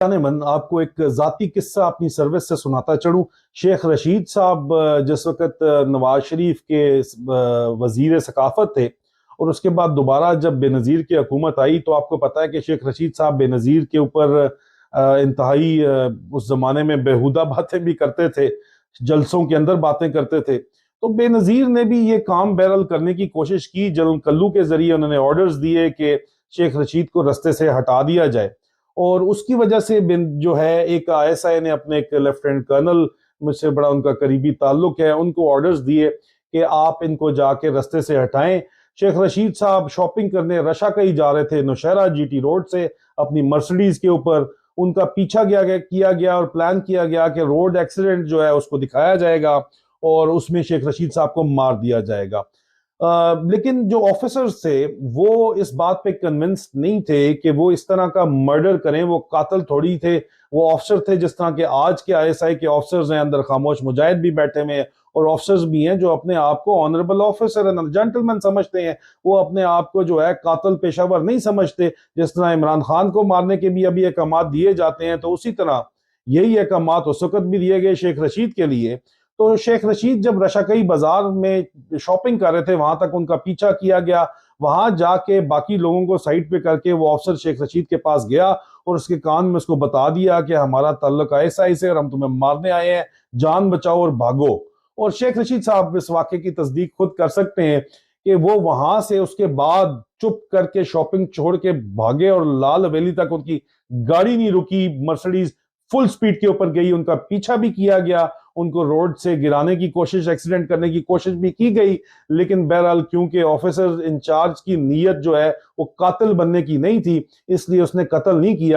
मन आपको एक जाती किस्सा अपनी सर्विस से सुनाता चलूं। शेख रशीद साहब जिस वक्त नवाज शरीफ के वजीर सकाफत थे और उसके बाद दोबारा जब बेनज़ीर की हुकूमत आई तो आपको पता है कि शेख रशीद साहब बेनज़ीर के ऊपर इंतहाई उस जमाने में बेहुदा बातें भी करते थे, जलसों के अंदर बातें करते थे। तो बेनज़ीर ने भी ये काम बहरहाल करने की कोशिश की। जनरल कल्लू के जरिए उन्होंने ऑर्डर्स दिए कि शेख रशीद को रस्ते से हटा दिया जाए और उसकी वजह से जो है एक आईएसआई ने अपने एक लेफ्टिनेंट कर्नल, मुझसे बड़ा उनका करीबी ताल्लुक है, उनको ऑर्डर्स दिए कि आप इनको जाके रस्ते से हटाएं। शेख रशीद साहब शॉपिंग करने रशा कई जा रहे थे नौशहरा जीटी रोड से अपनी मर्सिडीज के ऊपर। उनका पीछा किया गया और प्लान किया गया कि रोड एक्सीडेंट जो है उसको दिखाया जाएगा और उसमें शेख रशीद साहब को मार दिया जाएगा। लेकिन जो ऑफिसर्स थे वो इस बात पे कन्विंस नहीं थे कि वो इस तरह का मर्डर करें। वो कातिल थोड़ी थे, वो ऑफिसर थे जिस तरह के आज के आईएसआई के ऑफिसर्स हैं। अंदर खामोश मुजाहिद भी बैठे हुए हैं और ऑफिसर्स भी हैं जो अपने आप को ऑनरेबल ऑफिसर एंड जेंटलमैन समझते हैं। वो अपने आप को जो है कातिल पेशावर नहीं समझते। जिस तरह इमरान खान को मारने के भी अभी अहकाम दिए जाते हैं, तो उसी तरह यही अहकाम उस वक्त भी दिए गए शेख रशीद के लिए। तो शेख रशीद जब रशाकई बाजार में शॉपिंग कर रहे थे वहां तक उनका पीछा किया गया। वहां जाके बाकी लोगों को साइड पे करके वो अफसर शेख रशीद के पास गया और उसके कान में उसको बता दिया कि हमारा ताल्लुक आईएसआई से और हम तुम्हें मारने आए हैं, जान बचाओ और भागो। और शेख रशीद साहब इस वाक्य की तस्दीक खुद कर सकते हैं कि वो वहां से उसके बाद चुप करके शॉपिंग छोड़ के भागे और लाल हवेली तक उनकी गाड़ी नहीं रुकी। मर्सिडीज फुल स्पीड के ऊपर गई, उनका पीछा भी किया गया, उनको रोड से गिराने की कोशिश, एक्सीडेंट करने की कोशिश भी की गई। लेकिन बहरहाल क्योंकि ऑफिसर इंचार्ज की नीयत जो है वो कातिल बनने की नहीं थी, इसलिए उसने कत्ल नहीं किया।